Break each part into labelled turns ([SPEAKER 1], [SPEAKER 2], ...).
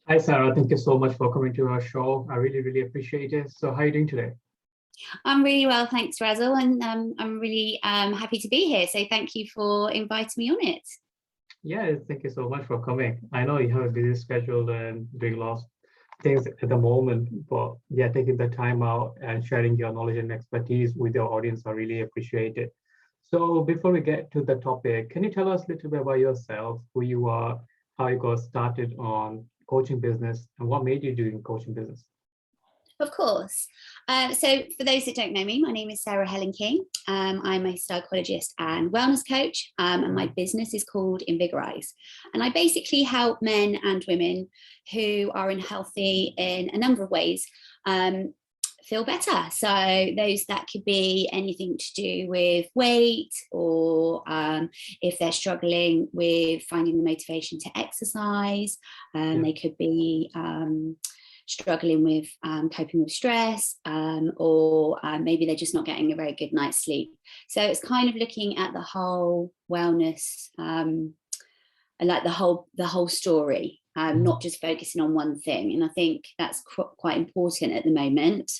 [SPEAKER 1] Hi, Sarah. Thank you so much for coming to our show. I really, really appreciate it. So, how are you doing today?
[SPEAKER 2] I'm really well, thanks, Razzle, and I'm really happy to be here. So thank you for inviting me on it.
[SPEAKER 1] Yeah, thank you so much for coming. I know you have a busy schedule and doing lots of things at the moment, but yeah, taking the time out and sharing your knowledge and expertise with your audience, I really appreciate it. So, before we get to the topic, can you tell us a little bit about yourself, who you are, how you got started on coaching business, and what made you do in coaching business?
[SPEAKER 2] Of course. So for those that don't know me, my name is Sarah Helen King. I'm a psychologist and wellness coach, and my business is called Invigorise. And I basically help men and women who are unhealthy in a number of ways feel better. So those that could be anything to do with weight, or if they're struggling with finding the motivation to exercise, they could be struggling with coping with stress, or maybe they're just not getting a very good night's sleep. So it's kind of looking at the whole wellness, and like the whole story, not just focusing on one thing. And I think that's quite important at the moment,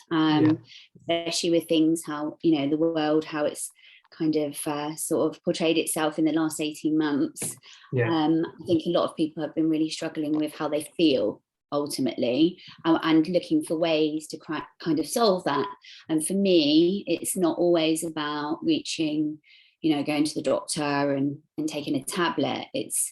[SPEAKER 2] especially with things, how, you know, the world, how it's kind of sort of portrayed itself in the last 18 months. I think a lot of people have been really struggling with how they feel ultimately, and looking for ways to kind of solve that. And for me, it's not always about reaching, you know, going to the doctor and taking a tablet. It's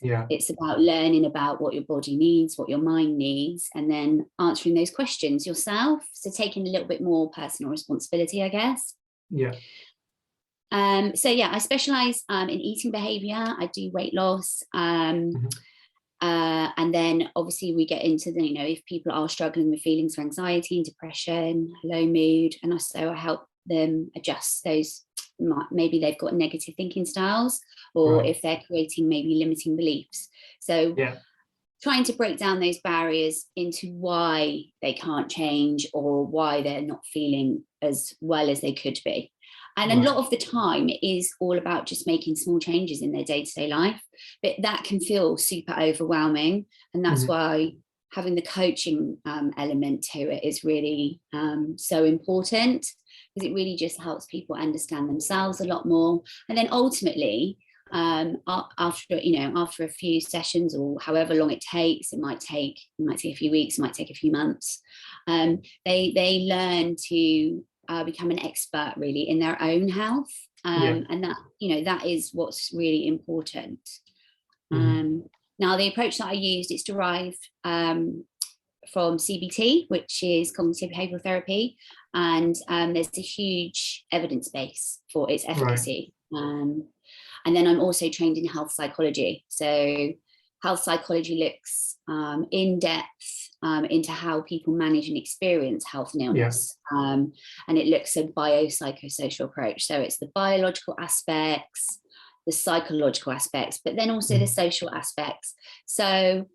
[SPEAKER 2] about learning about what your body needs, what your mind needs, and then answering those questions yourself. So taking a little bit more personal responsibility, I guess. So yeah, I specialize in eating behavior. I do weight loss. And then obviously we get into the, you know, if people are struggling with feelings of anxiety and depression, low mood, and also I help them adjust those. Maybe they've got negative thinking styles, or if they're creating maybe limiting beliefs. So trying to break down those barriers into why they can't change, or why they're not feeling as well as they could be. And a lot of the time it is all about just making small changes in their day-to-day life, but that can feel super overwhelming. And that's why having the coaching element to it is really so important, because it really just helps people understand themselves a lot more. And then ultimately, after a few sessions, or however long it takes, it might take a few weeks, it might take a few months, they learn to become an expert really in their own health, and that, you know, that is what's really important. Now the approach that I used, it's derived from CBT, which is cognitive behavioral therapy, and there's a huge evidence base for its efficacy. And then I'm also trained in health psychology. So health psychology looks in depth into how people manage and experience health and illness. And it looks at biopsychosocial approach. So it's the biological aspects, the psychological aspects, but then also the social aspects. So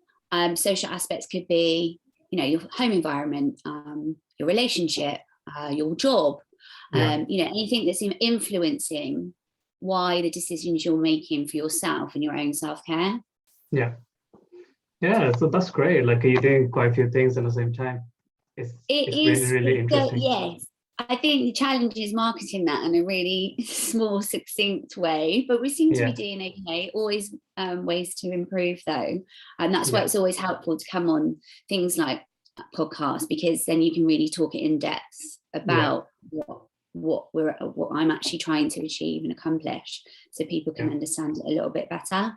[SPEAKER 2] social aspects could be, you know, your home environment, your relationship, your job, you know, anything that's influencing why the decisions you're making for yourself and your own self-care.
[SPEAKER 1] So that's great. Like, you're doing quite a few things at the same time. It's really interesting.
[SPEAKER 2] Yes, I think the challenge is marketing that in a really small, succinct way, but we seem to be doing okay. Always ways to improve though, and that's why it's always helpful to come on things like podcasts, because then you can really talk it in depth about what I'm actually trying to achieve and accomplish, so people can understand it a little bit better.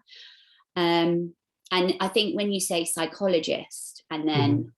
[SPEAKER 2] And I think when you say psychologist and then,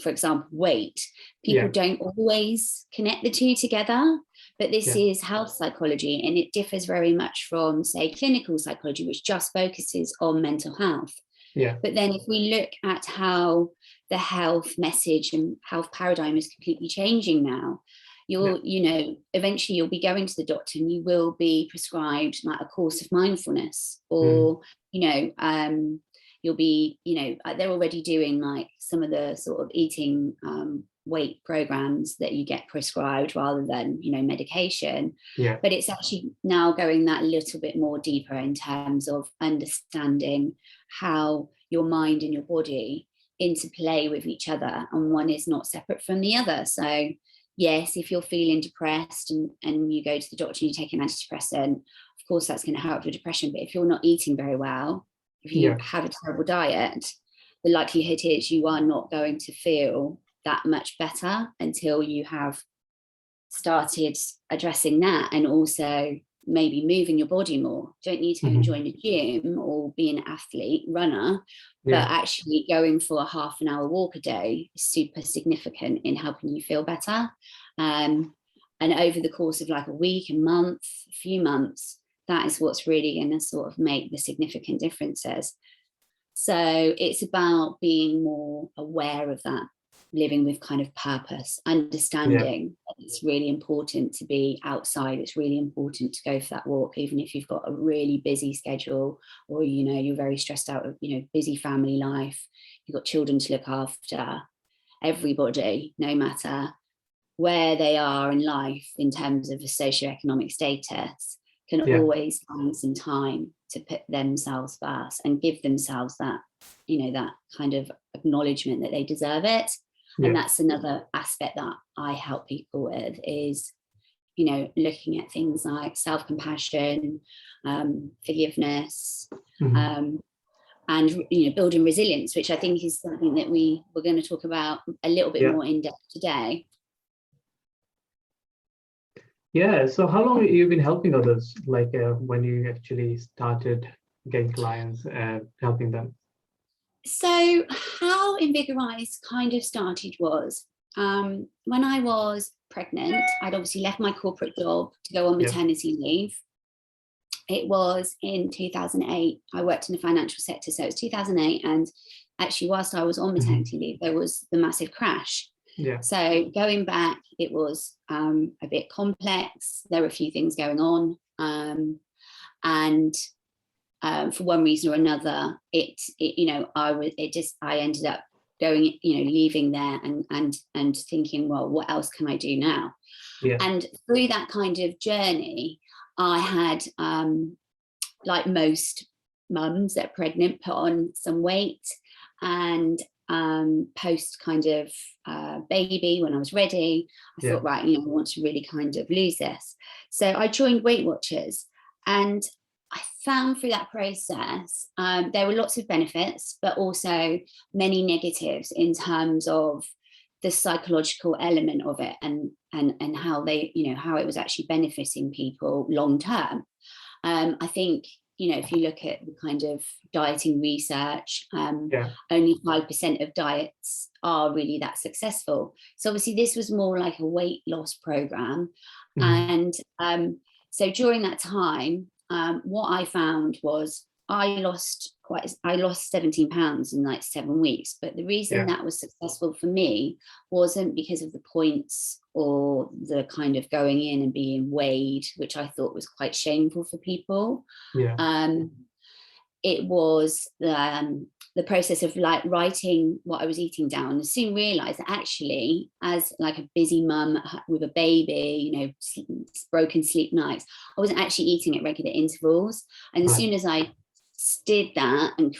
[SPEAKER 2] for example, weight, people don't always connect the two together, but this is health psychology, and it differs very much from, say, clinical psychology, which just focuses on mental health. But then if we look at how the health message and health paradigm is completely changing now, you know, eventually you'll be going to the doctor and you will be prescribed like a course of mindfulness, or, you know, you'll be, you know, they're already doing like some of the sort of eating weight programs that you get prescribed rather than, you know, medication. But it's actually now going that little bit more deeper in terms of understanding how your mind and your body interplay with each other, and one is not separate from the other. So yes, if you're feeling depressed and you go to the doctor and you take an antidepressant, of course that's going to help your depression. But if you're not eating very well, if you have a terrible diet, the likelihood is you are not going to feel that much better until you have started addressing that, and also maybe moving your body more. Don't need to join a gym or be an athlete, runner, but actually going for a half an hour walk a day is super significant in helping you feel better. And over the course of like a week, a month, a few months, that is what's really going to sort of make the significant differences. So it's about being more aware of that, living with kind of purpose, understanding that it's really important to be outside. It's really important to go for that walk, even if you've got a really busy schedule, or, you know, you're very stressed out of, you know, busy family life, you've got children to look after. Everybody, no matter where they are in life in terms of a socioeconomic status, can always find some time to put themselves first and give themselves that, you know, that kind of acknowledgement that they deserve it. And that's another aspect that I help people with, is, you know, looking at things like self-compassion, forgiveness, and, you know, building resilience, which I think is something that we're going to talk about a little bit more in depth today.
[SPEAKER 1] Yeah. So how long have you been helping others? Like when you actually started getting clients and helping them?
[SPEAKER 2] So how Invigorise kind of started was when I was pregnant. I'd obviously left my corporate job to go on maternity leave. It was in 2008. I worked in the financial sector, so it was 2008. And actually, whilst I was on maternity leave, there was the massive crash. So going back, it was a bit complex. There were a few things going on, and for one reason or another, I ended up going, you know, leaving there and thinking, well, what else can I do now? And through that kind of journey, I had, like most mums that are pregnant, put on some weight, and post kind of baby, when I was ready, I thought, right, you know, I want to really kind of lose this. So I joined Weight Watchers, and I found through that process there were lots of benefits, but also many negatives in terms of the psychological element of it, and how they, you know, how it was actually benefiting people long term. I think, you know, if you look at the kind of dieting research, only 5% of diets are really that successful. So obviously this was more like a weight loss program. And so during that time, what I found was I lost 17 pounds in like 7 weeks. But the reason that was successful for me wasn't because of the points or the kind of going in and being weighed, which I thought was quite shameful for people. It was the process of like writing what I was eating down, and soon realized that actually, as like a busy mum with a baby, you know, broken sleep nights, I wasn't actually eating at regular intervals. And as soon as I did that and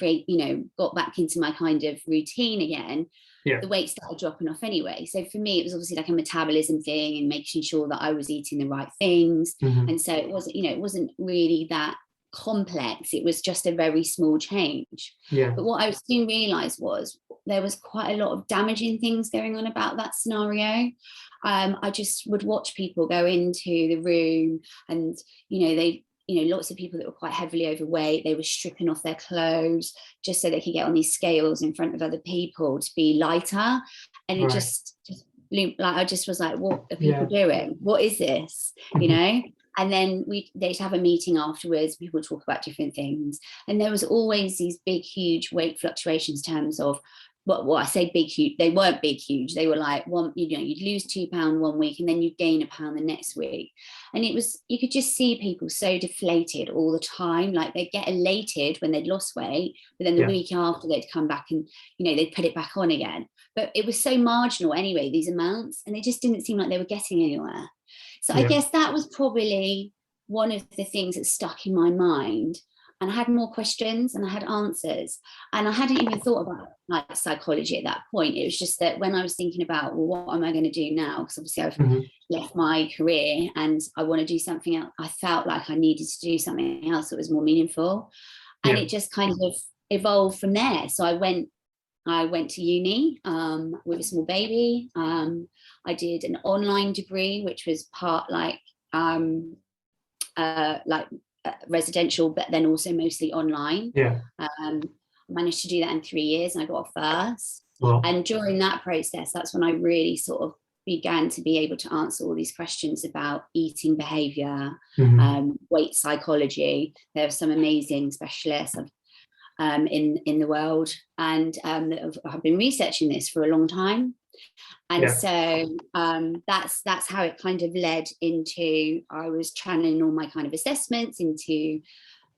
[SPEAKER 2] got back into my kind of routine again, the weight started dropping off anyway. So for me, it was obviously like a metabolism thing and making sure that I was eating the right things. And so it wasn't, it wasn't really that complex. It was just a very small change. But what I soon realized was there was quite a lot of damaging things going on about that scenario. I just would watch people go into the room, and lots of people that were quite heavily overweight, they were stripping off their clothes just so they could get on these scales in front of other people to be lighter. And it just like, I just was like, what are people doing? What is this? You know? And then they'd have a meeting afterwards, people talk about different things. And there was always these big, huge weight fluctuations in terms of, well, I say big, huge, they weren't big, huge. They were like, you'd lose 2 pounds 1 week and then you'd gain a pound the next week. And it was, you could just see people so deflated all the time. Like they'd get elated when they'd lost weight, but then the week after they'd come back and, they'd put it back on again. But it was so marginal anyway, these amounts, and they just didn't seem like they were getting anywhere. So I guess that was probably one of the things that stuck in my mind. and I had more questions and I had answers, and I hadn't even thought about like psychology at that point. It was just that when I was thinking about, well, what am I going to do now, because obviously I've left my career and I want to do something else, I felt like I needed to do something else that was more meaningful, and it just kind of evolved from there. So I went to uni with a small baby. I did an online degree, which was part like residential, but then also mostly online. Managed to do that in 3 years, and I got a first. And during that process, that's when I really sort of began to be able to answer all these questions about eating behavior, weight psychology. There are some amazing specialists in the world, and I've been researching this for a long time. And so that's how it kind of led into, I was channeling all my kind of assessments into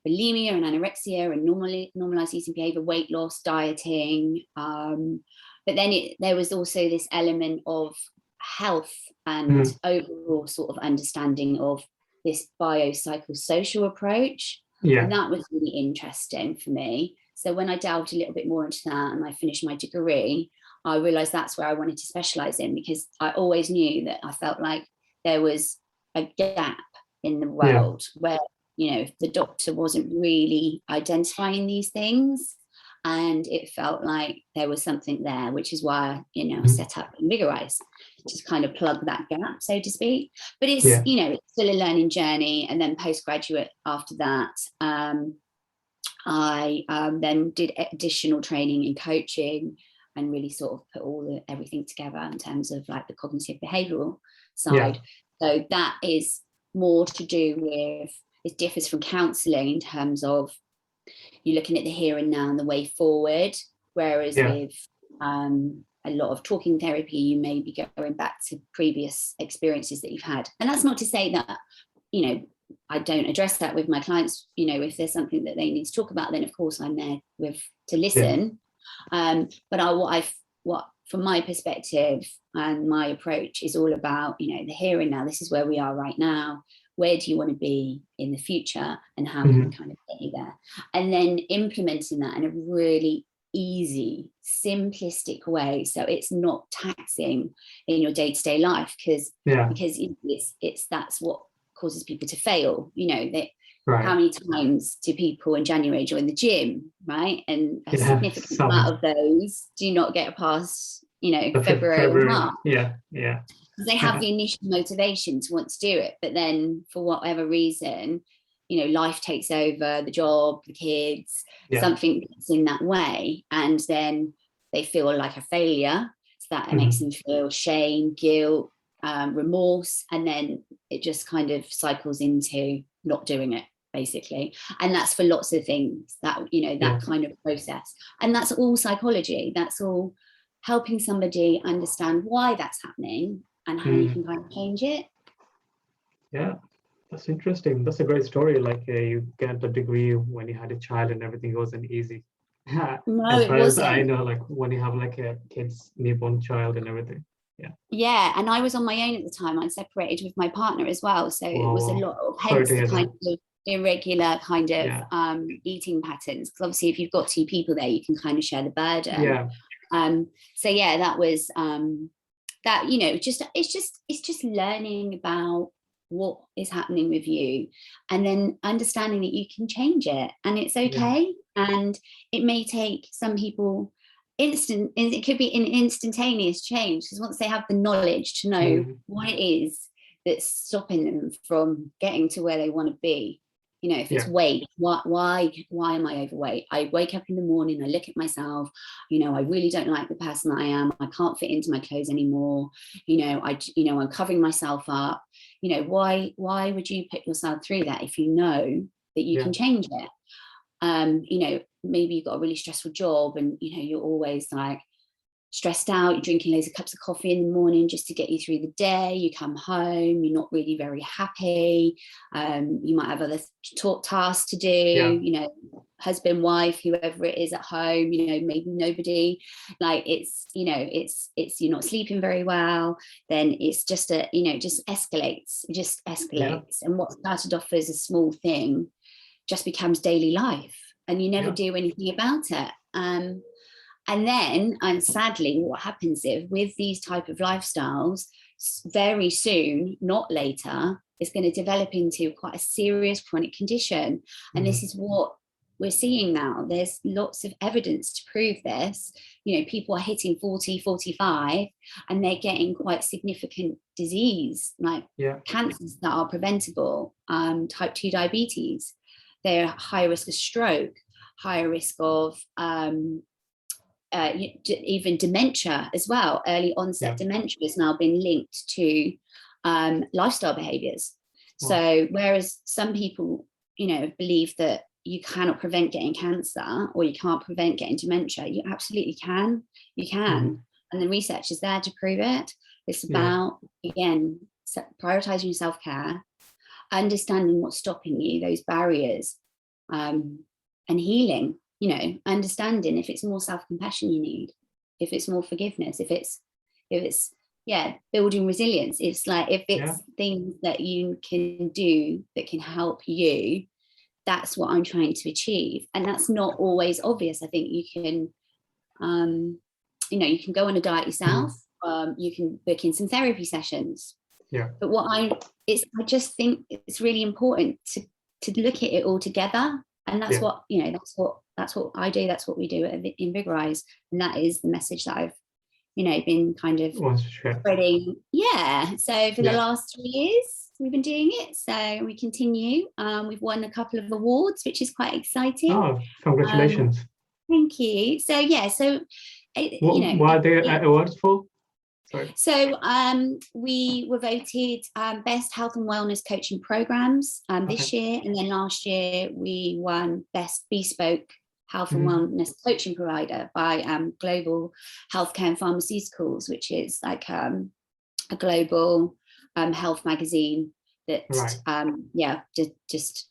[SPEAKER 2] bulimia and anorexia and normalized eating behavior, weight loss, dieting. But then there was also this element of health and overall sort of understanding of this biopsychosocial approach. And that was really interesting for me. So when I delved a little bit more into that and I finished my degree, I realized that's where I wanted to specialize in, because I always knew that I felt like there was a gap in the world where, you know, the doctor wasn't really identifying these things, and it felt like there was something there, which is why, you know, I set up Invigorise to kind of plug that gap, so to speak. But it's, you know, it's still a learning journey. And then postgraduate after that, I then did additional training and coaching, and really sort of put everything together in terms of like the cognitive behavioral side. So that is more to do with, it differs from counselling in terms of you're looking at the here and now and the way forward, whereas with a lot of talking therapy, you may be going back to previous experiences that you've had. And that's not to say that, you know, I don't address that with my clients. You know, if there's something that they need to talk about, then of course I'm there to listen. But what from my perspective and my approach is all about, you know, the here and now. This is where we are right now. Where do you want to be in the future, and how can we kind of get you there? And then implementing that in a really easy, simplistic way, so it's not taxing in your day-to-day life, because it's that's what causes people to fail. You know, how many times do people in January join the gym, right? And a significant amount of those do not get past, you know, February or March. Because they have the initial motivation to want to do it, but then for whatever reason, you know, life takes over, the job, the kids, something gets in that way, and then they feel like a failure. So that makes them feel shame, guilt, remorse, and then it just kind of cycles into not doing it, basically. And that's for lots of things, that, you know, that kind of process. And that's all psychology. That's all helping somebody understand why that's happening and how you can kind of change it.
[SPEAKER 1] That's interesting. That's a great story. Like you get the degree when you had a child and everything wasn't easy.
[SPEAKER 2] No,
[SPEAKER 1] as
[SPEAKER 2] it
[SPEAKER 1] far as
[SPEAKER 2] wasn't.
[SPEAKER 1] I know, like when you have like a kid's newborn child and everything.
[SPEAKER 2] And I was on my own at the time. I separated with my partner as well, so it was a lot of, hence the kind of irregular kind of eating patterns, because obviously if you've got two people there, you can kind of share the burden. So that was that, you know, it's just learning about what is happening with you, and then understanding that you can change it, and it's okay. And it may take some people it could be an instantaneous change, because once they have the knowledge to know what it is that's stopping them from getting to where they want to be. You know, if it's weight, why am I overweight? I wake up in the morning, I look at myself, you know, I really don't like the person that I am. I can't fit into my clothes anymore. You know, I'm covering myself up. You know, why would you put yourself through that if you know that you can change it? You know, maybe you've got a really stressful job, and, you know, you're always like stressed out, you're drinking loads of cups of coffee in the morning just to get you through the day. You come home, you're not really very happy. You might have other tasks to do, you know, husband, wife, whoever it is at home, you know, maybe nobody. Like it's, you know, it's you're not sleeping very well. Then it's just just escalates. And what started off as a small thing just becomes daily life and you never do anything about it. And then, and sadly, what happens is with these type of lifestyles, very soon, not later, it's going to develop into quite a serious chronic condition. And this is what we're seeing now. There's lots of evidence to prove this. You know, people are hitting 40, 45, and they're getting quite significant disease, like cancers that are preventable, type 2 diabetes. They're higher risk of stroke, higher risk of even dementia as well. Early onset dementia has now been linked to lifestyle behaviours. So whereas some people, you know, believe that you cannot prevent getting cancer or you can't prevent getting dementia, you absolutely can. You can. And the research is there to prove it. It's about, again, prioritising your self-care, understanding what's stopping you, those barriers, and healing. You know, understanding if it's more self-compassion you need, if it's more forgiveness, if it's building resilience. It's like, if it's things that you can do that can help you, that's what I'm trying to achieve. And that's not always obvious. I think you can, you know, you can go on a diet yourself. You can book in some therapy sessions. But I just think it's really important to look at it all together. And that's what, you know, that's what I do. That's what we do at Invigorise. And that is the message that I've, you know, been kind of spreading. So for the last 3 years, we've been doing it. So we continue. We've won a couple of awards, which is quite exciting.
[SPEAKER 1] Oh, congratulations.
[SPEAKER 2] Thank you. So, you know.
[SPEAKER 1] What are they awards for? Sorry.
[SPEAKER 2] So we were voted best health and wellness coaching programs this year, and then last year we won best bespoke health and wellness coaching provider by Global Healthcare and Pharmaceuticals, which is like a global health magazine that just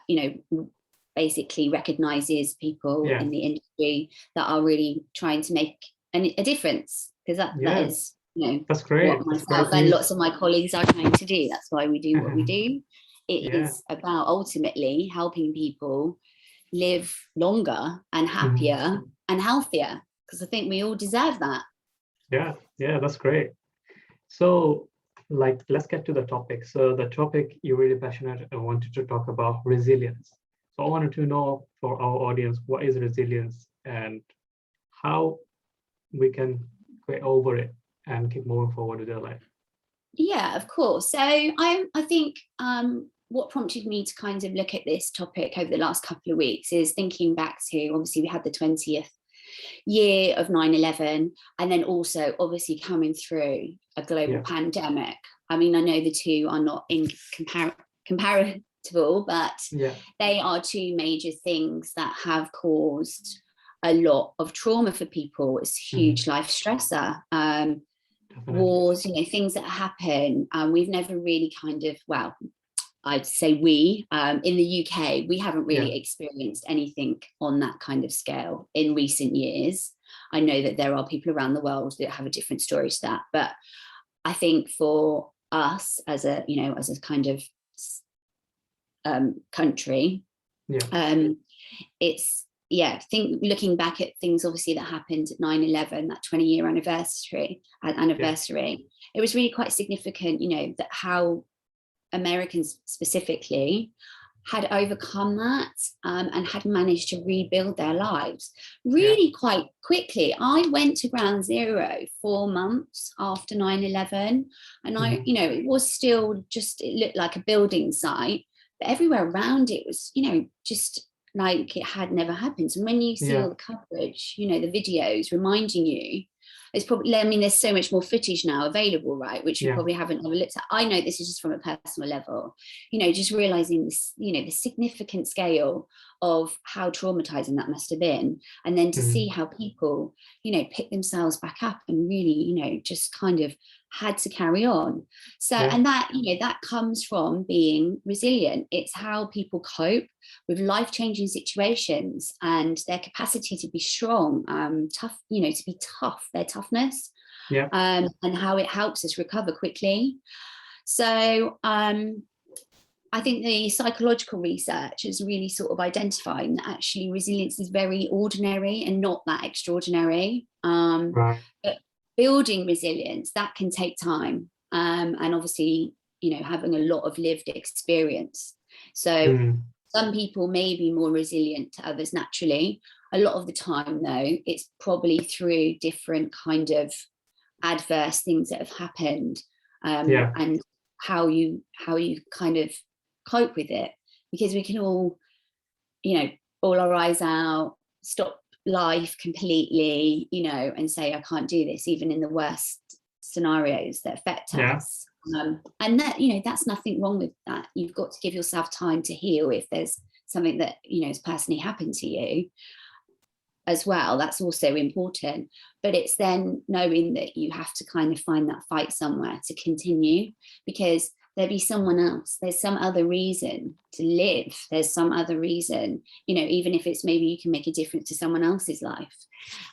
[SPEAKER 2] you know, basically recognises people in the industry that are really trying to make a difference. Because that is, you know,
[SPEAKER 1] that's great.
[SPEAKER 2] what myself and lots of my colleagues are trying to do. That's why we do what we do. It is about ultimately helping people live longer and happier and healthier, because I think we all deserve that.
[SPEAKER 1] Yeah, that's great. So, like, let's get to the topic. So the topic you're really passionate and wanted to talk about resilience. So I wanted to know for our audience, what is resilience and how we can get over it and keep moving forward with their life?
[SPEAKER 2] Yeah, of course. So I think what prompted me to kind of look at this topic over the last couple of weeks is thinking back to, obviously we had the 20th year of 9/11, and then also obviously coming through a global pandemic. I mean, I know the two are not comparable, but they are two major things that have caused a lot of trauma for people. It's a huge life stressor. Wars, you know, things that happen. We've never really kind of, well, I'd say we, in the UK, we haven't really experienced anything on that kind of scale in recent years. I know that there are people around the world that have a different story to that, but I think for us as a, you know, as a kind of country, it's, I think looking back at things obviously that happened at 9/11, that 20-year anniversary, it was really quite significant, you know, that how Americans specifically had overcome that and had managed to rebuild their lives really quite quickly. I went to Ground Zero 4 months after 9/11, and I, you know, it was still just, it looked like a building site, but everywhere around it was, you know, just like it had never happened. And when you see all the coverage, you know, the videos reminding you, it's probably, I mean, there's so much more footage now available, right, which you probably haven't ever looked at. I know this is just from a personal level, you know, just realizing this, you know, the significant scale of how traumatizing that must have been, and then to see how people, you know, pick themselves back up and really, you know, just kind of had to carry on. So and that, you know, that comes from being resilient. It's how people cope with life-changing situations and their capacity to be strong, tough, you know, to be tough, their toughness, and how it helps us recover quickly. So I think the psychological research is really sort of identifying that actually resilience is very ordinary and not that extraordinary.
[SPEAKER 1] Right.
[SPEAKER 2] But building resilience, that can take time. And obviously, having a lot of lived experience. So
[SPEAKER 1] Mm.
[SPEAKER 2] some people may be more resilient to others naturally. A lot of the time, though, it's probably through different kind of adverse things that have happened,
[SPEAKER 1] Yeah.
[SPEAKER 2] and how you kind of cope with it, because we can all all our eyes out, stop life completely, and say I can't do this, even in the worst scenarios that affect
[SPEAKER 1] Yeah.
[SPEAKER 2] us. And that that's nothing wrong with that. You've got to give yourself time to heal if there's something that has personally happened to you as well. That's also important. But it's then knowing that you have to kind of find that fight somewhere to continue, because there'll be someone else. There's some other reason to live. There's some other reason, even if it's maybe you can make a difference to someone else's life,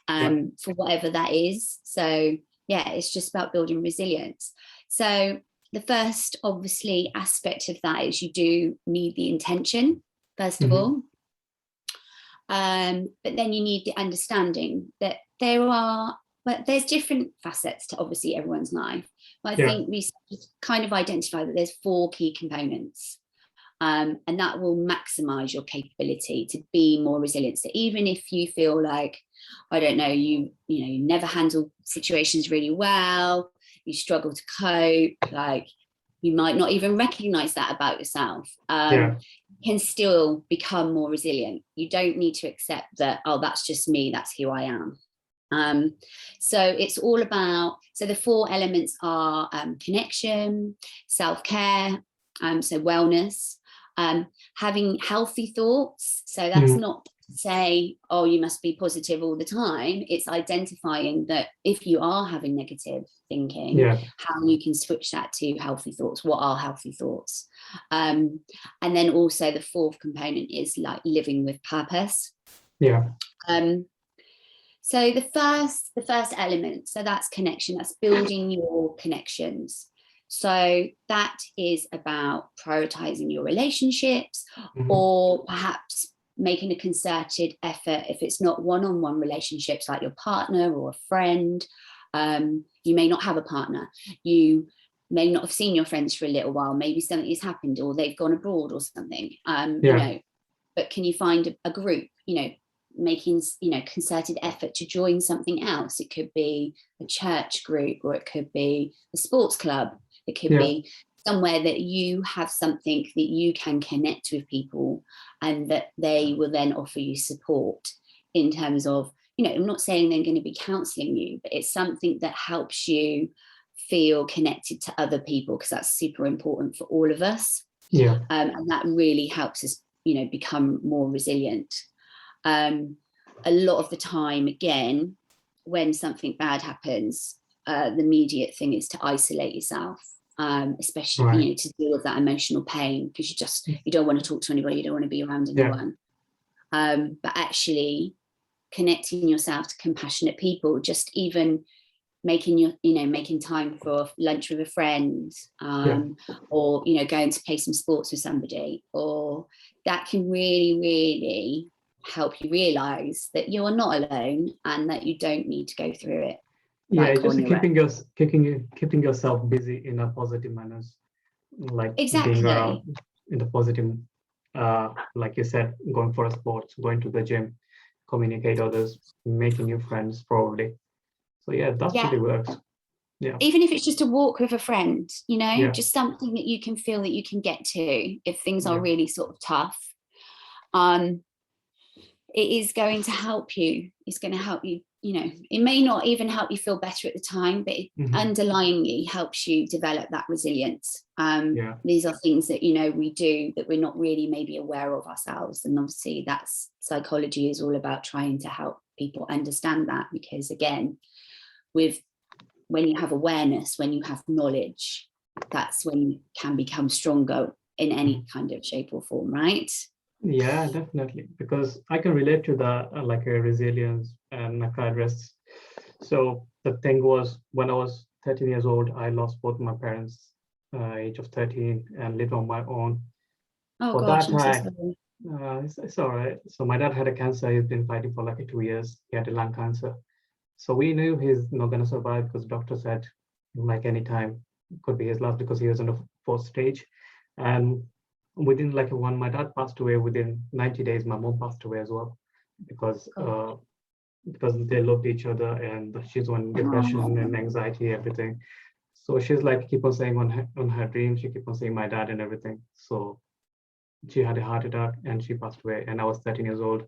[SPEAKER 2] for whatever that is. So yeah, it's just about building resilience. So the first, obviously, aspect of that is you do need the intention, first of all. But then you need the understanding that there's different facets to obviously everyone's life. But I think we kind of identify that there's 4 key components, and that will maximize your capability to be more resilient. So even if you feel like, I don't know, you never handle situations really well, you struggle to cope, like you might not even recognize that about yourself, can still become more resilient. You don't need to accept that, oh, that's just me, that's who I am. So it's all about, so the 4 elements are connection, self-care, so wellness, having healthy thoughts. So that's not to say, oh, you must be positive all the time. It's identifying that if you are having negative thinking, how you can switch that to healthy thoughts. What are healthy thoughts? And then also the 4th component is like living with purpose. So the first element, so that's connection, that's building your connections. So that is about prioritizing your relationships, or perhaps making a concerted effort. If it's not one-on-one relationships like your partner or a friend, you may not have a partner, you may not have seen your friends for a little while, maybe something has happened or they've gone abroad or something, but can you find a group, making concerted effort to join something else? It could be a church group, or it could be a sports club, it could be somewhere that you have something that you can connect with people, and that they will then offer you support in terms of, I'm not saying they're going to be counselling you, but it's something that helps you feel connected to other people, because that's super important for all of us. And that really helps us become more resilient. A lot of the time, again, when something bad happens, the immediate thing is to isolate yourself, especially to deal with that emotional pain, because you don't want to talk to anybody, you don't want to be around anyone. But actually connecting yourself to compassionate people, just even making time for lunch with a friend, or going to play some sports with somebody, or that can really, really help you realize that you're not alone and that you don't need to go through it.
[SPEAKER 1] Just keeping yourself busy in a positive manner, like being around in the positive, like you said, going for a sports, going to the gym, communicate others, making new friends, probably. So that really works.
[SPEAKER 2] Even if it's just a walk with a friend, just something that you can feel that you can get to if things are really sort of tough. It is going to help you. It's going to help you, it may not even help you feel better at the time, but it underlyingly helps you develop that resilience. These are things that, we do that we're not really maybe aware of ourselves. And obviously that's psychology is all about trying to help people understand that, because again, when you have awareness, when you have knowledge, that's when you can become stronger in any kind of shape or form, right?
[SPEAKER 1] Yeah, definitely, because I can relate to that, like a resilience and address. So the thing was, when I was 13 years old, I lost both my parents, age of 13, and lived on my own.
[SPEAKER 2] Oh
[SPEAKER 1] For
[SPEAKER 2] gosh,
[SPEAKER 1] that
[SPEAKER 2] I'm so
[SPEAKER 1] time,
[SPEAKER 2] sorry.
[SPEAKER 1] it's all right. So my dad had a cancer. He's been fighting for like 2 years. He had a lung cancer. So we knew he's not going to survive because the doctor said like any time could be his last because he was in the fourth stage. And within like one, my dad passed away. Within 90 days, my mom passed away as well because
[SPEAKER 2] God.
[SPEAKER 1] they loved each other and she's on depression and
[SPEAKER 2] Oh,
[SPEAKER 1] anxiety, everything. So she's like keep on saying on her dreams, she keep on saying my dad and everything. So she had a heart attack and she passed away, and I was 13 years old.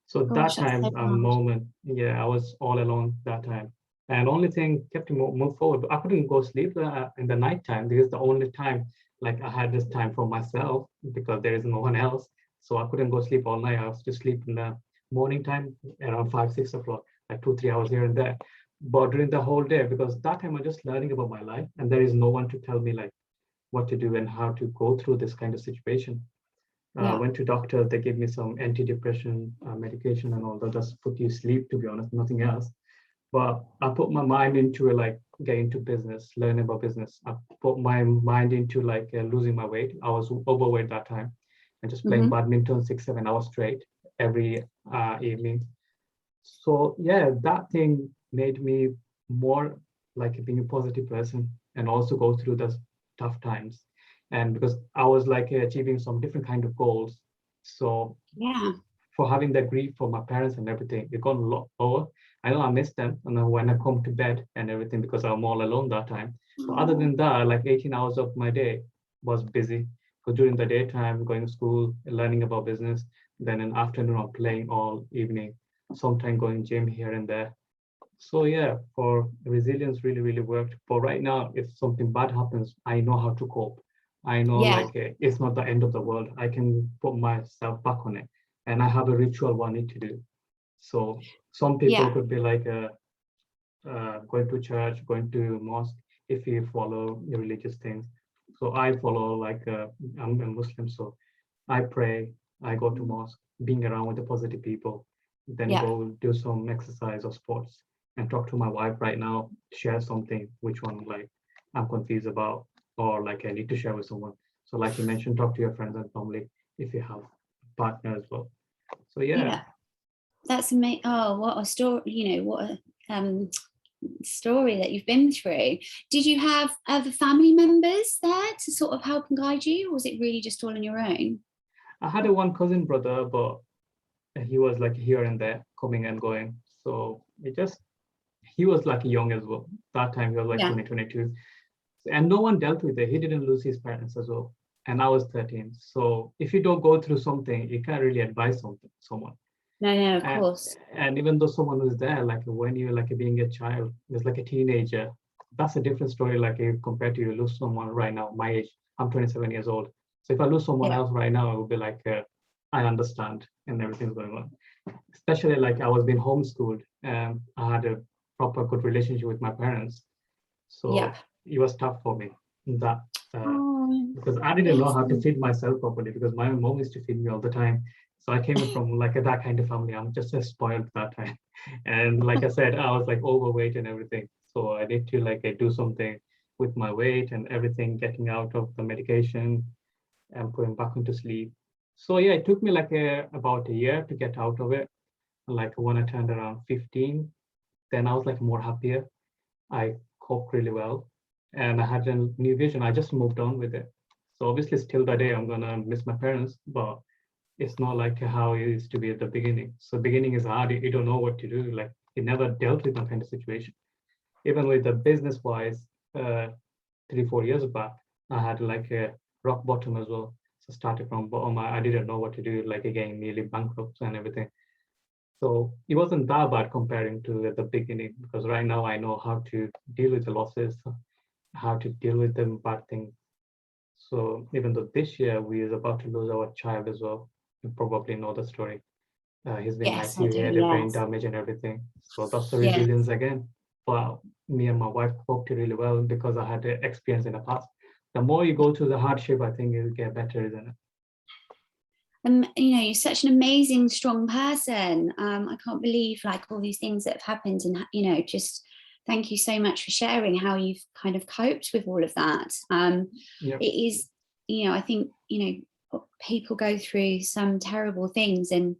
[SPEAKER 1] So that
[SPEAKER 2] gosh, that's so
[SPEAKER 1] time,
[SPEAKER 2] bad.
[SPEAKER 1] moment, yeah, I was all alone that time. And only thing kept me move forward. I couldn't go sleep in the night time. This is the only time like I had this time for myself because there is no one else. So I couldn't go sleep all night. I was to sleep in the morning time around 5, 6 o'clock, like 2, 3 hours here and there. But during the whole day, because that time I'm just learning about my life and there is no one to tell me like what to do and how to go through this kind of situation.
[SPEAKER 2] Yeah.
[SPEAKER 1] Went to doctor, they gave me some antidepressant medication and all that, just put you sleep, to be honest, nothing else. But I put my mind into like get into business, learn about business. I put my mind into like losing my weight. I was overweight that time and just playing
[SPEAKER 2] Hmm.
[SPEAKER 1] badminton 6, 7 hours straight every evening. So yeah, that thing made me more like being a positive person and also go through the tough times. And because I was like achieving some different kind of goals, so
[SPEAKER 2] Yeah.
[SPEAKER 1] for having that grief for my parents and everything, it got a lot lower. I know I miss them, and then when I come to bed and everything, because I'm all alone that time. But other
[SPEAKER 2] Oh,
[SPEAKER 1] than that, like 18 hours of my day was busy. Because during the daytime, going to school, learning about business, then in afternoon, I'm playing all evening, sometimes going gym here and there. So yeah, for resilience really worked. But right now, if something bad happens, I know how to cope. I know
[SPEAKER 2] yeah.
[SPEAKER 1] like it's not the end of the world. I can put myself back on it, and I have a ritual what I need to do. So some people
[SPEAKER 2] Yeah.
[SPEAKER 1] could be like going to church, going to mosque if you follow your religious things. So I follow like I'm a Muslim, so I pray, I go to mosque, being around with the positive people, then
[SPEAKER 2] Yeah.
[SPEAKER 1] go do some exercise or sports and talk to my wife right now, share something, which one like I'm confused about or like I need to share with someone. So like you mentioned, talk to your friends and family if you have a partner as well. So yeah,
[SPEAKER 2] Yeah. That's amazing. Oh, what a story, what a story that you've been through. Did you have other family members there to sort of help and guide you, or was it really just all on your own?
[SPEAKER 1] I had a one cousin brother, but he was like here and there, coming and going. So it just he was like young as well. That time he was like
[SPEAKER 2] Yeah.
[SPEAKER 1] 2022, and no one dealt with it. He didn't lose his parents as well, and I was 13. So if you don't go through something, you can't really advise someone.
[SPEAKER 2] No, no, of
[SPEAKER 1] And
[SPEAKER 2] course.
[SPEAKER 1] and even though someone who's there, like when you're like being a child, just like a teenager, that's a different story. Like if compared to you lose someone right now, my age, I'm 27 years old. So if I lose someone
[SPEAKER 2] Yeah.
[SPEAKER 1] else right now, it would be like I understand and everything's going on. Especially like I was being homeschooled and I had a proper good relationship with my parents.
[SPEAKER 2] Yeah.
[SPEAKER 1] So it was tough for me that uh,
[SPEAKER 2] Oh,
[SPEAKER 1] because I didn't know
[SPEAKER 2] bless
[SPEAKER 1] how to
[SPEAKER 2] you.
[SPEAKER 1] feed myself properly because my mom used to feed me all the time. So I came from like that kind of family. I'm just spoiled that time. And like I said, I was like overweight and everything. So I need to like do something with my weight and everything, getting out of the medication and going back into sleep. So yeah, it took me like about a year to get out of it. Like when I turned around 15, then I was like more happier. I coped really well and I had a new vision. I just moved on with it. So obviously still today I'm gonna miss my parents, but it's not like how it used to be at the beginning. So beginning is hard. You don't know what to do. Like you never dealt with that kind of situation. Even with the business wise, 3, 4 years back, I had like a rock bottom as well. So started from bottom. I didn't know what to do, like again, nearly bankrupt and everything. So it wasn't that bad comparing to at the beginning because right now I know how to deal with the losses, how to deal with the bad things. So even though this year we is about to lose our child as well, you probably know the story. He's been in
[SPEAKER 2] Yes, I
[SPEAKER 1] ICU, he
[SPEAKER 2] do.
[SPEAKER 1] had a brain
[SPEAKER 2] Yes.
[SPEAKER 1] damage and everything. So that's the
[SPEAKER 2] Yeah.
[SPEAKER 1] resilience again. But me and my wife coped really well because I had the experience in the past. The more you go through the hardship, I think it'll get better, isn't it?
[SPEAKER 2] You're such an amazing, strong person. I can't believe like all these things that have happened, and just thank you so much for sharing how you've kind of coped with all of that.
[SPEAKER 1] Yeah.
[SPEAKER 2] It is, I think, people go through some terrible things, and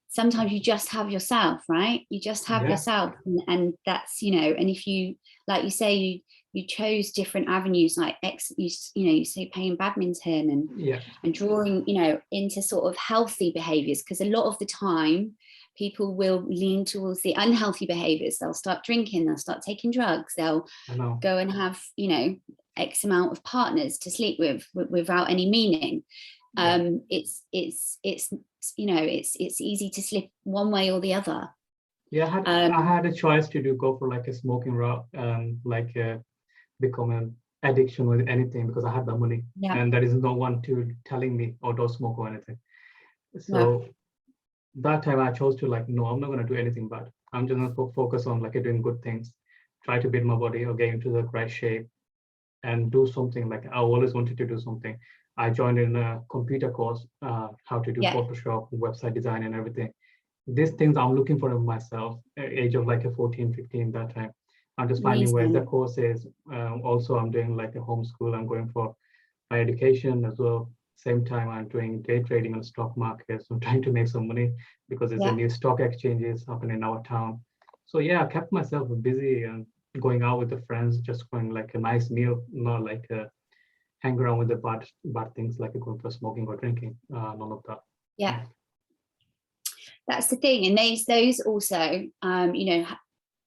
[SPEAKER 2] sometimes you just have yourself, right? You just have yourself, and that's, you know, and if you, like you say, you chose different avenues, like you say playing badminton and drawing, you know, into sort of healthy behaviors, because a lot of the time people will lean towards the unhealthy behaviors. They'll start drinking, they'll start taking drugs, they'll go and have, you know, X amount of partners to sleep with without any meaning. It's you know, it's easy to slip one way or the other.
[SPEAKER 1] I had a choice to go for like a smoking route, like become an addiction with anything, because I had the money, and there is no one to telling me, oh, don't smoke or anything. So that time I chose to, like, no, I'm not going to do anything bad. I'm just going to focus on like doing good things, try to build my body or get into the right shape and do something. Like, I always wanted to do something. I joined in a computer course, how to do Photoshop, website design and everything. These things I'm looking for in myself, age of like a 14, 15 that time. I'm just finding where the course is. Also, I'm doing like a homeschool. I'm going for my education as well. Same time, I'm doing day trading on stock markets. I'm trying to make some money because there's a new stock exchanges happening in our town. So I kept myself busy and going out with the friends, just going like a nice meal, not like hang around with the bad things like going for smoking or drinking. None of that.
[SPEAKER 2] That's the thing. And those also, you know,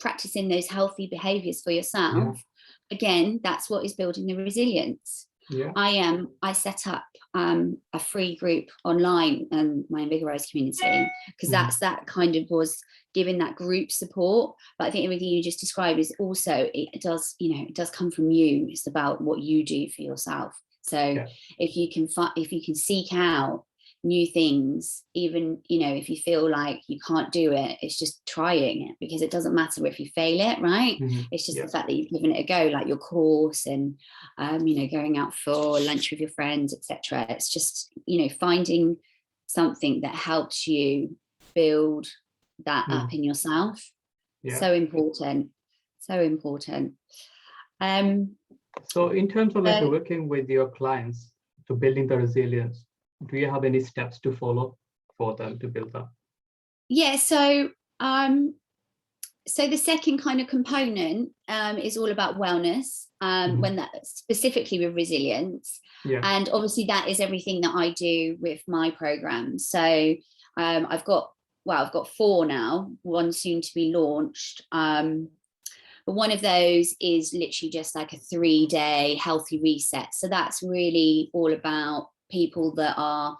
[SPEAKER 2] practicing those healthy behaviors for yourself, again, that's what is building the resilience. I set up a free group online, my Invigorise community, because that kind of was giving that group support. But I think everything you just described is also, it does come from you. It's about what you do for yourself. So if you can seek out new things, even, you know, if you feel like you can't do it, it's just trying it, because it doesn't matter if you fail it, right? It's just the fact that you've given it a go, like your course and you know, going out for lunch with your friends, etc. It's just, you know, finding something that helps you build that up in yourself. So important. So
[SPEAKER 1] in terms of like working with your clients to building the resilience, do you have any steps to follow for them to build that?
[SPEAKER 2] So the second kind of component is all about wellness, when that specifically with resilience. And obviously that is everything that I do with my program. So I've got 4 now, one soon to be launched. But one of those is literally just like a 3-day healthy reset. So that's really all about people that are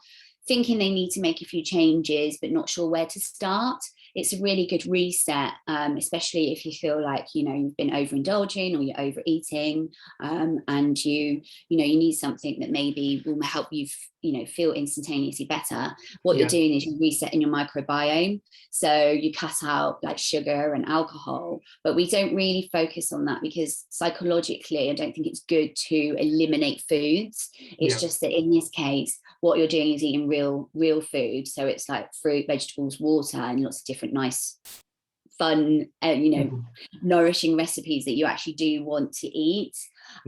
[SPEAKER 2] thinking they need to make a few changes but not sure where to start. It's a really good reset, especially if you feel like, you know, you've been overindulging or you're overeating, and you need something that maybe will help you, you know, feel instantaneously better. What you're doing is you're resetting your microbiome. So you cut out like sugar and alcohol, but we don't really focus on that because psychologically, I don't think it's good to eliminate foods. It's just that in this case, what you're doing is eating real food. So it's like fruit, vegetables, water, and lots of different nice, fun, you know, nourishing recipes that you actually do want to eat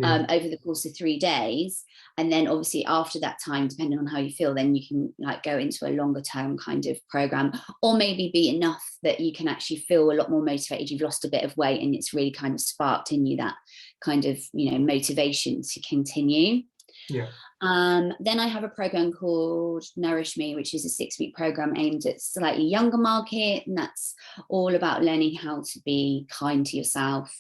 [SPEAKER 2] over the course of 3 days. And then obviously after that time, depending on how you feel, then you can like go into a longer term kind of program, or maybe be enough that you can actually feel a lot more motivated. You've lost a bit of weight and it's really kind of sparked in you that kind of, you know, motivation to continue. Then I have a program called Nourish Me, which is a 6-week program aimed at slightly younger market, and that's all about learning how to be kind to yourself.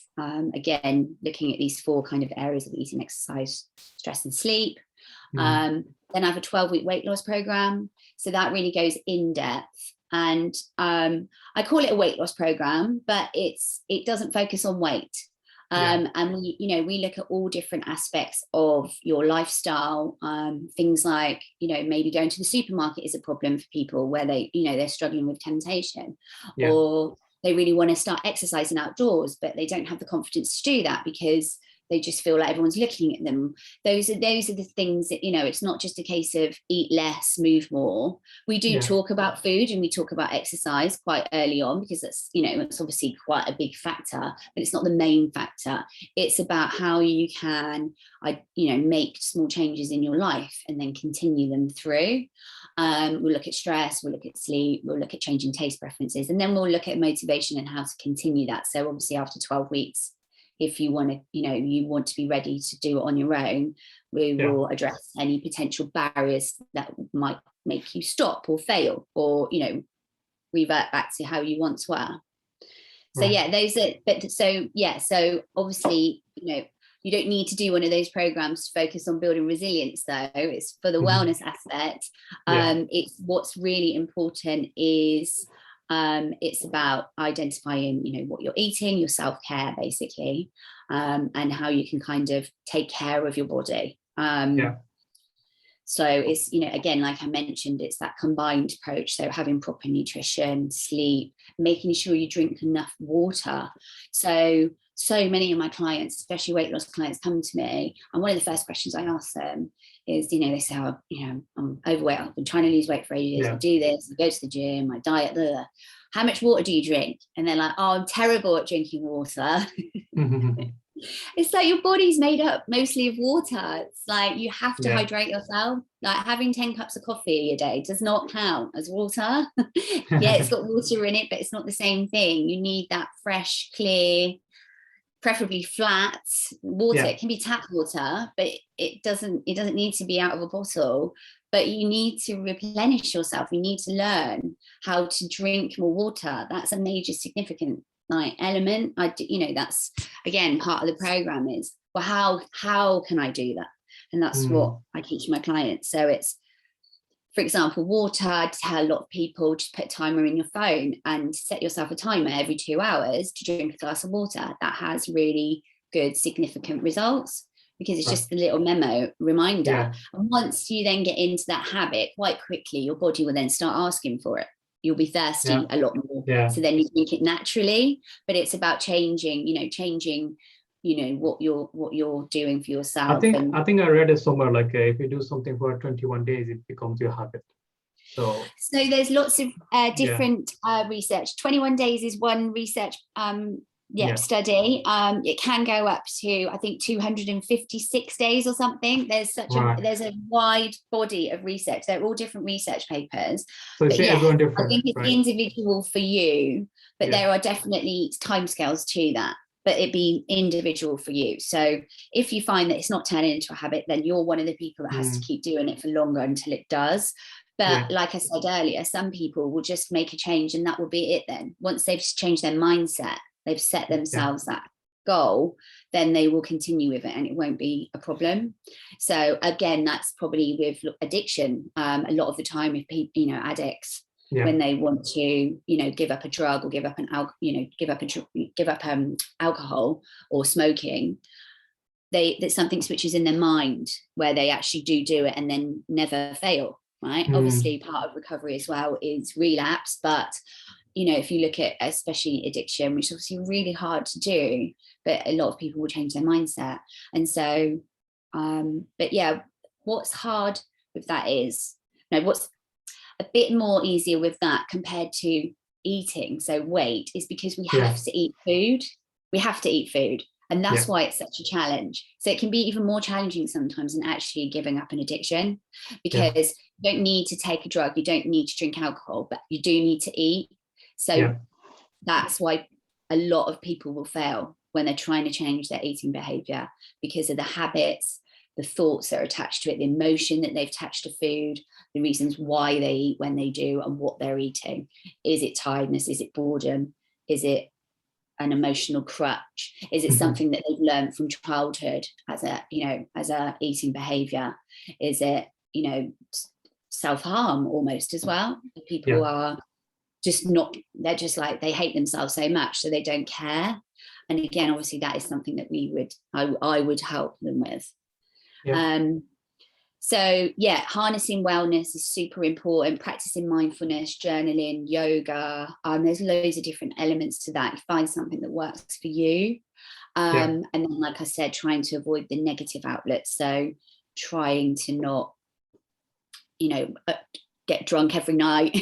[SPEAKER 2] Again, looking at these 4 kind of areas of eating, exercise, stress and sleep. Then I have a 12-week weight loss program, so that really goes in depth. And I call it a weight loss program, but it doesn't focus on weight. And we look at all different aspects of your lifestyle, things like, you know, maybe going to the supermarket is a problem for people where they, you know, they're struggling with temptation, or they really want to start exercising outdoors, but they don't have the confidence to do that because they just feel like everyone's looking at them. Those are the things that, you know, it's not just a case of eat less, move more. We do talk about food and we talk about exercise quite early on, because that's, you know, it's obviously quite a big factor, but it's not the main factor. It's about how you can, you know, make small changes in your life and then continue them through. We'll look at stress, we'll look at sleep, we'll look at changing taste preferences, and then we'll look at motivation and how to continue that. So obviously after 12 weeks, if you want to, you know, you want to be ready to do it on your own, we will address any potential barriers that might make you stop or fail, or, you know, revert back to how you once were. So so obviously, you know, you don't need to do one of those programs to focus on building resilience, though. It's for the wellness aspect. It's what's really important is it's about identifying, you know, what you're eating, your self-care basically, and how you can kind of take care of your body. So it's, you know, again, like I mentioned, it's that combined approach. So having proper nutrition, sleep, making sure you drink enough water. So many of my clients, especially weight loss clients, come to me, and one of the first questions I ask them is, you know, they say, oh, you know, I'm overweight, I've been trying to lose weight for ages, I do this, I go to the gym, I diet, blah, blah. How much water do you drink? And they're like, oh, I'm terrible at drinking water. It's like your body's made up mostly of water. It's like you have to hydrate yourself. Like having 10 cups of coffee a day does not count as water. It's got water in it, but it's not the same thing. You need that fresh, clear, preferably flat water. It can be tap water, but it doesn't need to be out of a bottle. But you need to replenish yourself. You need to learn how to drink more water. That's a major significant element. You know, that's again part of the program is, well, how can I do that? And that's what I teach my clients. So it's, for example, water. I tell a lot of people, just put a timer in your phone and set yourself a timer every 2 hours to drink a glass of water. That has really good, significant results, because it's just a little memo reminder. And once you then get into that habit, quite quickly, your body will then start asking for it. You'll be thirsty a lot more. So then you drink it naturally, but it's about changing, what you're doing for yourself.
[SPEAKER 1] I think I read it somewhere, like if you do something for 21 days, it becomes your habit. So
[SPEAKER 2] there's lots of different research. 21 days is one research study. It can go up to, I think, 256 days or something. There's there's a wide body of research. They're all different research papers.
[SPEAKER 1] So everyone different.
[SPEAKER 2] I think it's individual for you, but there are definitely timescales to that. But it be individual for you. So if you find that it's not turning into a habit, then you're one of the people that has to keep doing it for longer until it does. But like I said earlier, some people will just make a change and that will be it then. Once they've changed their mindset, they've set themselves that goal, then they will continue with it and it won't be a problem. So again, that's probably with addiction. A lot of the time, if people, addicts, when they want to, give up a drug or give up alcohol or smoking, that something switches in their mind where they actually do it and then never fail. Right. Obviously, part of recovery as well is relapse, but if you look at especially addiction, which is obviously really hard to do, but a lot of people will change their mindset. And so, but yeah, what's hard with that is, what's a bit more easier with that compared to eating, so weight, is because we have to eat food. We have to eat food. And that's why it's such a challenge. So it can be even more challenging sometimes than actually giving up an addiction, because you don't need to take a drug, you don't need to drink alcohol, but you do need to eat. So that's why a lot of people will fail when they're trying to change their eating behavior, because of the habits, the thoughts that are attached to it, the emotion that they've attached to food, the reasons why they eat when they do and what they're eating. Is it tiredness? Is it boredom? Is it an emotional crutch? Is it something that they've learned from childhood as a eating behavior? Is it, self-harm almost as well? People are just not, they're just like, they hate themselves so much, so they don't care. And again, obviously that is something that I would help them with. So yeah, harnessing wellness is super important. Practicing mindfulness, journaling, yoga. There's loads of different elements to that. You find something that works for you. And then, like I said, trying to avoid the negative outlets. So trying to not, get drunk every night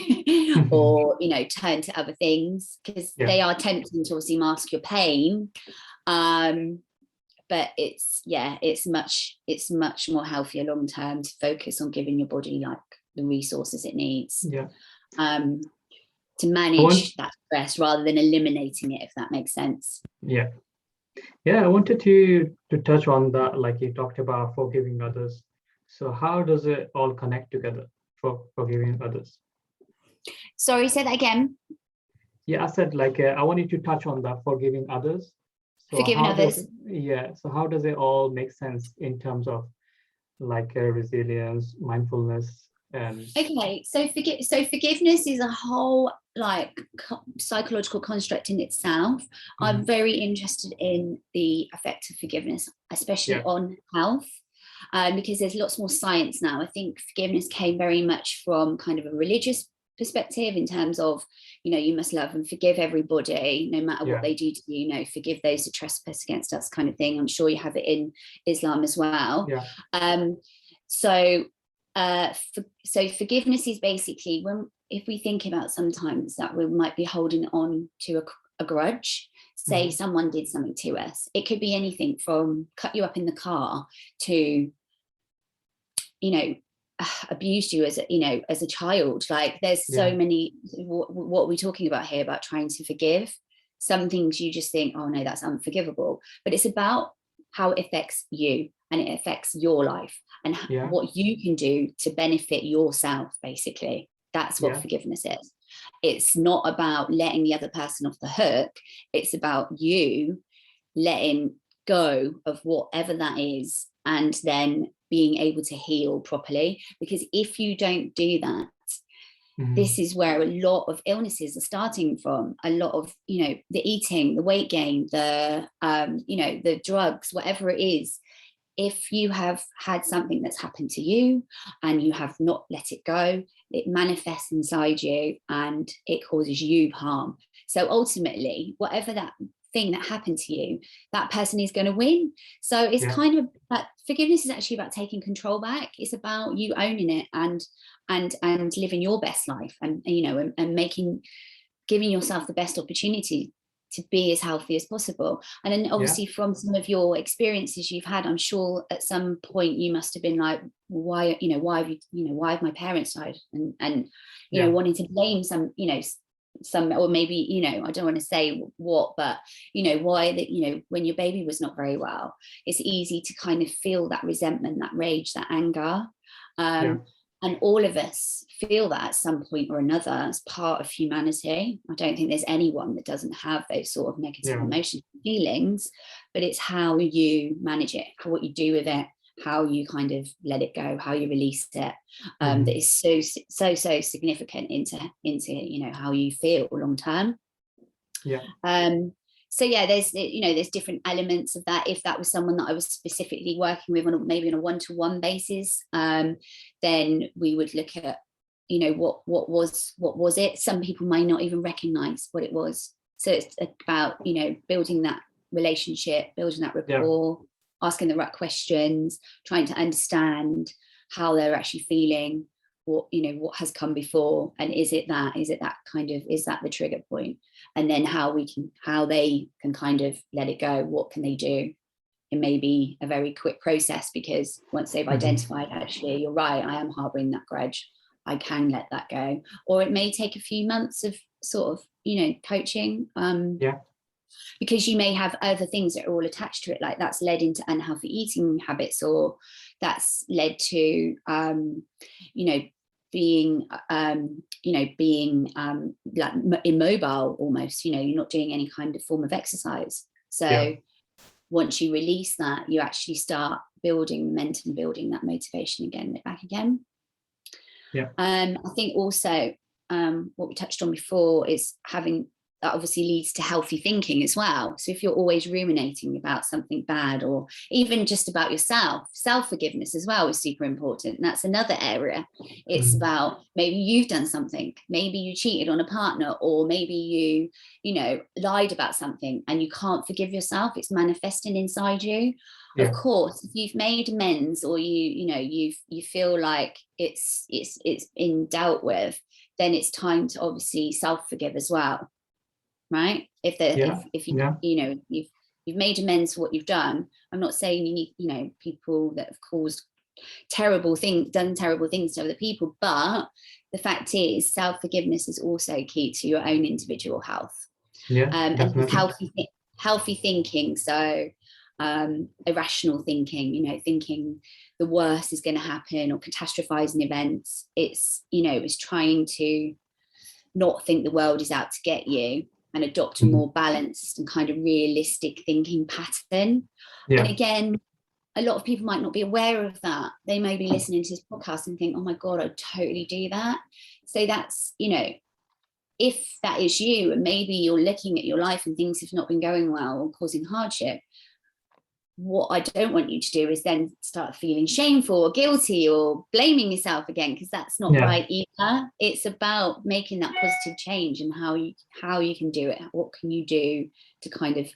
[SPEAKER 2] or, turn to other things, because they are tempting to obviously mask your pain. But it's much more healthier long term to focus on giving your body like the resources it needs to manage that stress rather than eliminating it, if that makes sense.
[SPEAKER 1] I wanted to touch on that, like you talked about forgiving others. So how does it all connect together, for forgiving others?
[SPEAKER 2] Sorry, say that again.
[SPEAKER 1] I said, like, I wanted to touch on that, forgiving others. So
[SPEAKER 2] forgiving others.
[SPEAKER 1] So how does it all make sense in terms of like resilience, mindfulness, and
[SPEAKER 2] so forgiveness is a whole like psychological construct in itself. I'm very interested in the effect of forgiveness, especially on health, because there's lots more science now. I think forgiveness came very much from kind of a religious perspective, in terms of, you must love and forgive everybody no matter what they do to you, forgive those who trespass against us, kind of thing. I'm sure you have it in Islam as well. So forgiveness is basically if we think about sometimes that we might be holding on to a grudge. Say someone did something to us. It could be anything from cut you up in the car to, abused you as a child. Like there's so many. What are we talking about here about trying to forgive? Some things you just think, oh no, that's unforgivable, but it's about how it affects you, and it affects your life, and what you can do to benefit yourself. Basically, that's what forgiveness is. It's not about letting the other person off the hook. It's about you letting go of whatever that is, and then being able to heal properly. Because if you don't do that, this is where a lot of illnesses are starting from. A lot of, the eating, the weight gain, the, the drugs, whatever it is. If you have had something that's happened to you and you have not let it go, it manifests inside you and it causes you harm. So ultimately, whatever that thing that happened to you, that person is going to win. So it's kind of that forgiveness is actually about taking control back. It's about you owning it and living your best life, and and giving yourself the best opportunity to be as healthy as possible. And then obviously from some of your experiences you've had, I'm sure at some point you must have been like, why have my parents died, and wanting to blame some, or maybe, I don't want to say what, but, why that, when your baby was not very well, it's easy to kind of feel that resentment, that rage, that anger. And all of us feel that at some point or another as part of humanity. I don't think there's anyone that doesn't have those sort of negative emotions and feelings, but it's how you manage it, what you do with it, how you kind of let it go, how you release it, that is so significant into how you feel long term. So there's different elements of that. If that was someone that I was specifically working with on maybe on a one-to-one basis, then we would look at what was it. Some people may not even recognize what it was. So it's about building that relationship, building that rapport, asking the right questions, trying to understand how they're actually feeling, what has come before, and is that the trigger point, and then how they can kind of let it go. What can they do? It may be a very quick process, because once they've identified, actually, you're right, I am harboring that grudge, I can let that go. Or it may take a few months of sort of coaching, because you may have other things that are all attached to it, like that's led into unhealthy eating habits, or that's led to being like immobile almost, you're not doing any kind of form of exercise. So once you release that, you actually start building momentum, building that motivation back again. I think also what we touched on before is having that obviously leads to healthy thinking as well. So if you're always ruminating about something bad, or even just about yourself, self-forgiveness as well is super important. And that's another area. It's about, maybe you've done something, maybe you cheated on a partner, or maybe you know, lied about something and you can't forgive yourself. It's manifesting inside you. Of course, if you've made amends, or you know, you feel like it's been dealt with, then it's time to obviously self-forgive as well, right? If you you know, you've made amends for what you've done. I'm not saying you need, you know, people that have caused done terrible things to other people, but the fact is, self-forgiveness is also key to your own individual health. And it's healthy thinking. So irrational thinking, you know, thinking the worst is going to happen, or catastrophizing events. It's, you know, it's trying to not think the world is out to get you, and adopt a more balanced and kind of realistic thinking pattern. And again, a lot of people might not be aware of that. They may be listening to this podcast and think, oh my God, I totally do that. So that's, you know, if that is you, and maybe you're looking at your life and things have not been going well or causing hardship, what I don't want you to do is then start feeling shameful or guilty or blaming yourself again, because that's not right either. It's about making that positive change, and how you can do it. What can you do to kind of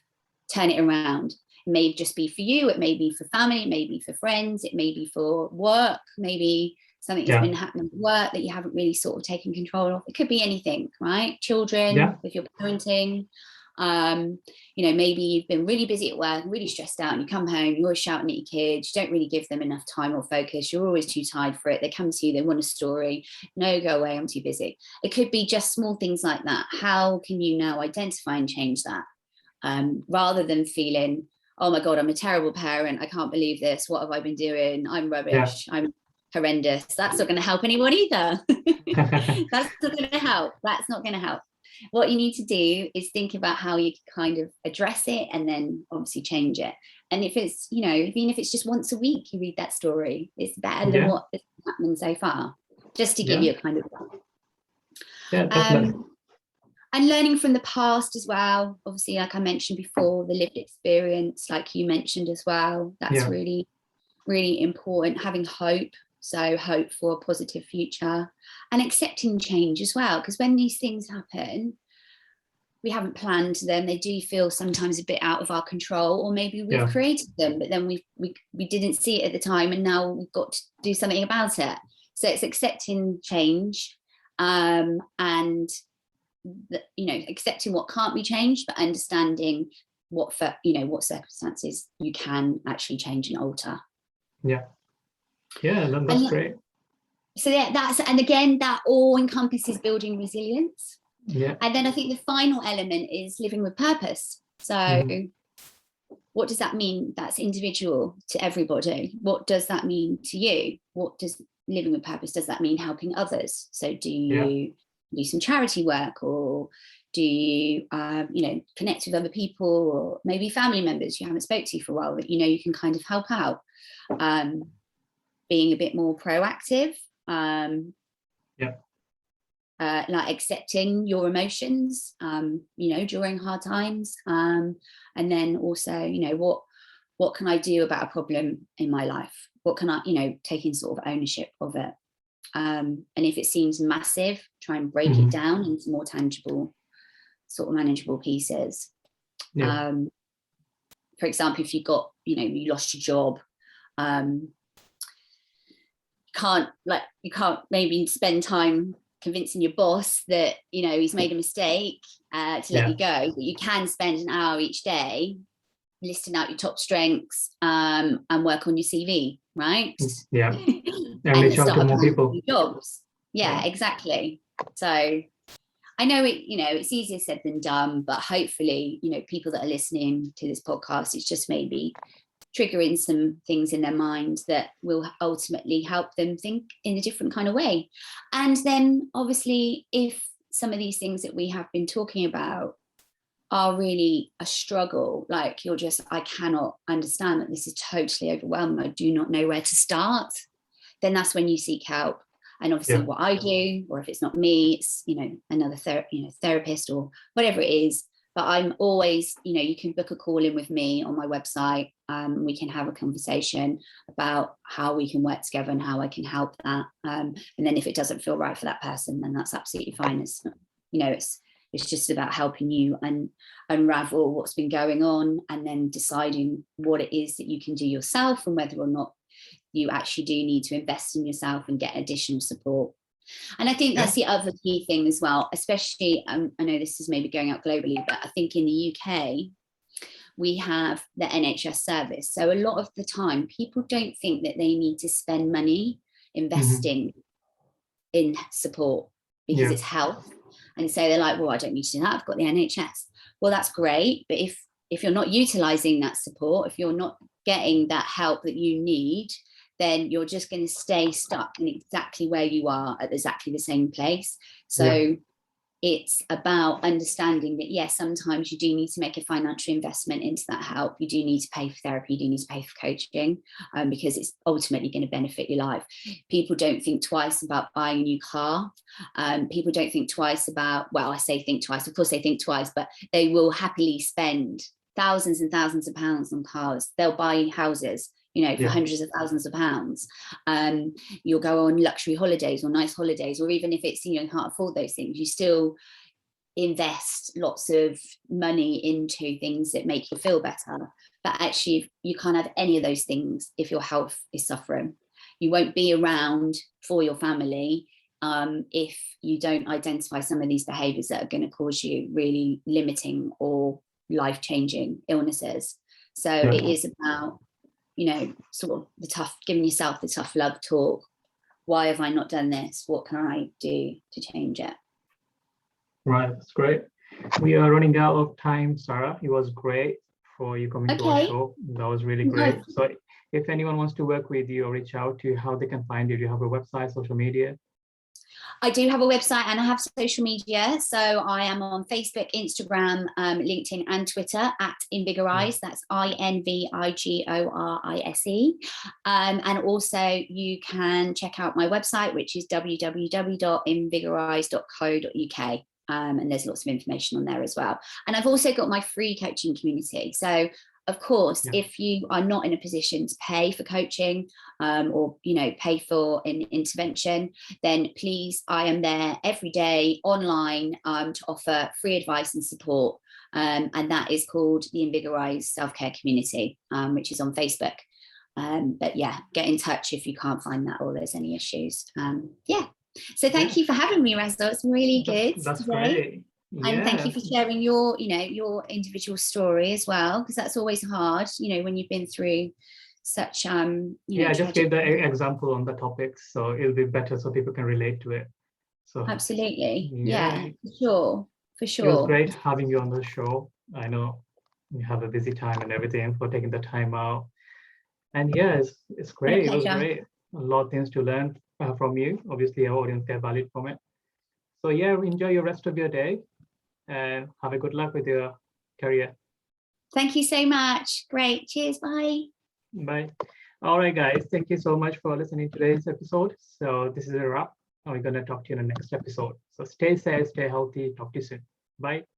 [SPEAKER 2] turn it around? It may just be for you, it may be for family, it may be for friends, it may be for work, maybe something that's been happening at work that you haven't really sort of taken control of. It could be anything, right? Children, if you're parenting. You know, maybe you've been really busy at work, really stressed out, and you come home, you're always shouting at your kids, you don't really give them enough time or focus, you're always too tired for it. They come to you, they want a story. No, go away, I'm too busy. It could be just small things like that. How can you now identify and change that? Rather than feeling, oh my God, I'm a terrible parent, I can't believe this, what have I been doing, I'm rubbish, I'm horrendous. That's not going to help anyone either. That's not going to help. That's not going to help. What you need to do is think about how you can kind of address it, and then obviously change it. And if it's, you know, even if it's just once a week you read that story, it's better than what has happened so far, just to give you a kind of
[SPEAKER 1] definitely.
[SPEAKER 2] And learning from the past as well, obviously, like I mentioned before, the lived experience, like you mentioned as well, that's really, really important. Having hope, so hope for a positive future, and accepting change as well, because when these things happen, we haven't planned them. They do feel sometimes a bit out of our control, or maybe we've created them, but then we didn't see it at the time, and now we've got to do something about it. So it's accepting change, and you know, accepting what can't be changed, but understanding what circumstances you can actually change and alter. That's great. So and again, that all encompasses building resilience. And then I think the final element is living with purpose. So what does that mean? That's individual to everybody. What does that mean to you? What does living with purpose, does that mean helping others? So do you do some charity work, or do you you know, connect with other people, or maybe family members you haven't spoke to for a while that you know you can kind of help out? Being a bit more proactive, like accepting your emotions, you know, during hard times, and then also, you know, what can I do about a problem in my life? What can I, you know, taking sort of ownership of it. And if it seems massive, try and break it down into more tangible, sort of manageable pieces. For example, if you got, you know, you lost your job, you can't maybe spend time convincing your boss that, you know, he's made a mistake to let you go, but you can spend an hour each day listing out your top strengths, and work on your CV, right?
[SPEAKER 1] And reach out to more people.
[SPEAKER 2] Jobs. Exactly. So I know it, you know, it's easier said than done, but hopefully, you know, people that are listening to this podcast, it's just maybe triggering some things in their mind that will ultimately help them think in a different kind of way. And then obviously, if some of these things that we have been talking about are really a struggle, like you're just, I cannot understand that, this is totally overwhelming, I do not know where to start, then that's when you seek help. And obviously
[SPEAKER 1] Yeah.
[SPEAKER 2] what I do, or if it's not me, it's, you know, another therapist or whatever it is. But I'm always, you know, you can book a call in with me on my website. We can have a conversation about how we can work together and how I can help that. And then if it doesn't feel right for that person, then that's absolutely fine. It's, you know, it's just about helping you and unravel what's been going on, and then deciding what it is that you can do yourself, and whether or not you actually do need to invest in yourself and get additional support. And I think that's the other key thing as well, especially, I know this is maybe going out globally, but I think in the UK, we have the NHS service. So a lot of the time, people don't think that they need to spend money investing in support because it's health. And so they're like, well, I don't need to do that, I've got the NHS. Well, that's great. But if you're not utilising that support, if you're not getting that help that you need, then you're just going to stay stuck in exactly where you are at exactly the same place. So it's about understanding that, yes, sometimes you do need to make a financial investment into that help. You do need to pay for therapy, you do need to pay for coaching, because it's ultimately going to benefit your life. People don't think twice about buying a new car. People don't think twice about, well, I say think twice, of course they think twice, but they will happily spend thousands and thousands of pounds on cars. They'll buy houses, you know, for hundreds of thousands of pounds. You'll go on luxury holidays or nice holidays, or even if it's, you know, you can't afford those things, you still invest lots of money into things that make you feel better. But actually, you can't have any of those things if your health is suffering. You won't be around for your family if you don't identify some of these behaviours that are going to cause you really limiting or life-changing illnesses. So it is about, you know, sort of giving yourself the tough love talk. Why have I not done this? What can I do to change it?
[SPEAKER 1] Right, that's great. We are running out of time, Sarah. It was great for you coming to our show. That was really great. So if anyone wants to work with you or reach out to you, how they can find you? Do you have a website, social media?
[SPEAKER 2] I do have a website and I have social media. So I am on Facebook, Instagram, LinkedIn and Twitter at Invigorise. That's INVIGORISE. And also you can check out my website, which is www.invigorise.co.uk. And there's lots of information on there as well. And I've also got my free coaching community. So of course, if you are not in a position to pay for coaching or, you know, pay for an intervention, then please, I am there every day online to offer free advice and support. And that is called the Invigorise Self-Care Community, which is on Facebook. But yeah, get in touch if you can't find that or there's any issues. So thank you for having me, Reza. It's really good
[SPEAKER 1] That's
[SPEAKER 2] today.
[SPEAKER 1] Great.
[SPEAKER 2] And thank you for sharing your, you know, your individual story as well, because that's always hard, you know, when you've been through such, you know,
[SPEAKER 1] I just gave the example on the topic, so it'll be better so people can relate to it. So
[SPEAKER 2] absolutely, yeah, for sure.
[SPEAKER 1] It was great having you on the show. I know you have a busy time and everything, for taking the time out. And yeah, it's great. It was great. A lot of things to learn from you. Obviously, our audience get value from it. So yeah, enjoy your rest of your day and have a good luck with your career.
[SPEAKER 2] Thank you so much. Great. Cheers. Bye.
[SPEAKER 1] Bye. All right, guys. Thank you so much for listening to today's episode. So this is a wrap. We're going to talk to you in the next episode. So stay safe, stay healthy. Talk to you soon. Bye.